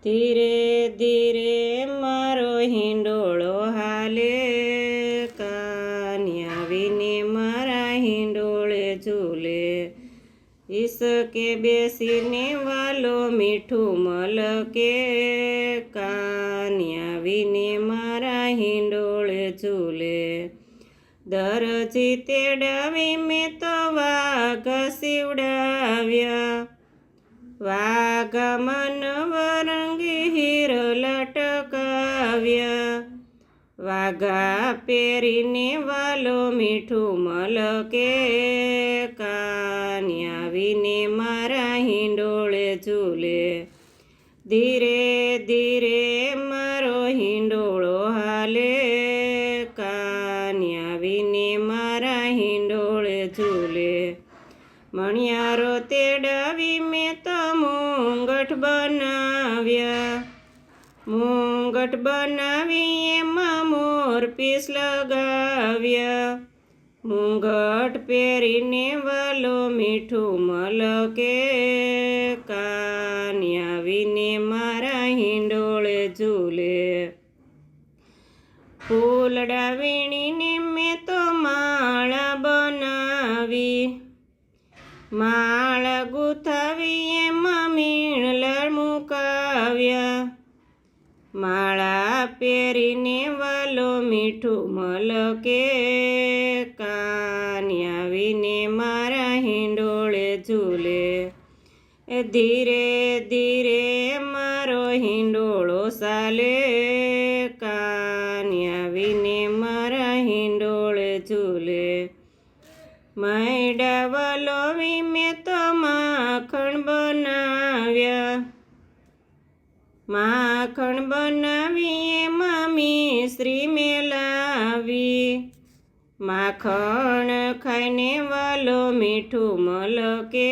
ધીરે ધીરે મારો હિંડોળો હાલે, કાન્યા વિને મારા હિંડોળે ઝૂલે. ઈસકે બેસીને વાલો મીઠું મલકે, કાન્યા વિને મારા હિંડોળે ઝૂલે. દરજી તેડાવી મેં તો વાઘ સીવડાવ્યા, વાઘા મનવરંગી હીર લટકાવ્યા. વાઘા પહેરીને વાલો મીઠું મલકે, કાન્યા વિને મારા હિંડોળે ઝૂલે. ધીરે ધીરે મારો હિંડોળો હાલે, કાન્યા વિને મારા હિંડોળે ઝૂલે. મણિયારો તેડાવી મેં તો મુંગઠ બનાવ્યા, મુંગઠ બનાવી એમાં મોરપીસ લગાવ્યા. મુંગઠ પહેરીને વાલો મીઠું મલકે, કાન્યા વિને મારા હિંડોળે ઝૂલે. ફૂલડા વીણીને મેં તો માળા બનાવી, માળા ગુથાવી એમાં મીણલા મુકાવ્યા. માળા પહેરીને વાલો મીઠું મલકે, કાન્યા વિને મારા હિંડોળે ઝૂલે. ધીરે ધીરે મારો હિંડોળો ચાલે, કાન્યા વિને મારા હિંડોળે ઝૂલે. મૈડા વલોવી મેં તો માખણ બનાવ્યા, માખણ બનાવી એમાં મિશ્રી મેલાવી. માખણ ખાઈને વાલો મીઠું મલકે,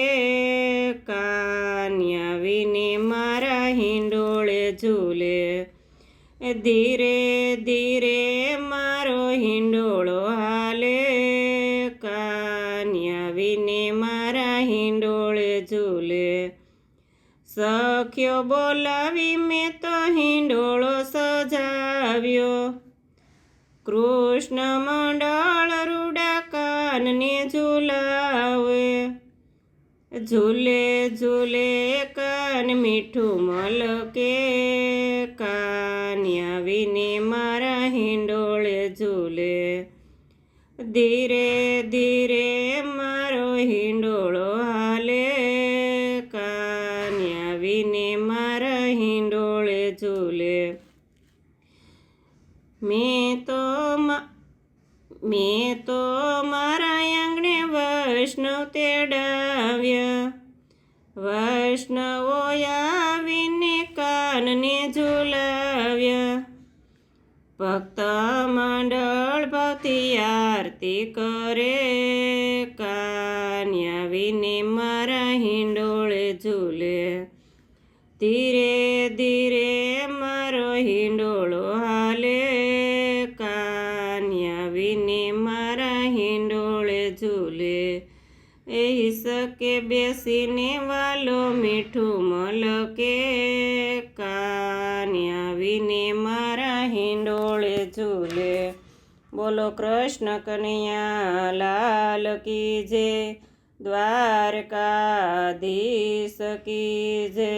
કાન્યા વિને મારા હિંડોળે ઝૂલે. ધીરે ધીરે મારો હિંડોળો હાલે, કાન્યા વિને મારા હિંડોળે ઝૂલે. સખ્યો બોલાવી મેં તો હિંડોળો સજાવ્યો, કૃષ્ણ મંડળ રૂડા કાનને ઝૂલાવે. ઝૂલે ઝૂલે કાન મીઠું મલકે, કાન્યા વિને મારા હિંડોળે ઝૂલે. ધીરે ધીરે મારો હિંડોળો હાલે, કાન્યા વિને મારા હિંડોળે ઝૂલે. મેં તો મારા આંગણે વૈષ્ણવ તેડાવ્યા, વૈષ્ણવો આવીને કાનને ઝૂલાવ્યા. ભક્ત મંડળ ભક્તિ આરતી કરે, કાન્યા વિને મારા હિંડોળે ઝૂલે. ધીરે ધીરે મારો હિંડોળો હાલે, કાન્યા વિને મારા હિંડોળે ઝૂલે. એ હિસકે બેસીને વાલો મીઠું મલકે, કાન્યા વિને મારા હિંડોળે ઝૂલે. બોલો કૃષ્ણ કનૈયા લાલ કી જય, દ્વારકાધીશ કી જય.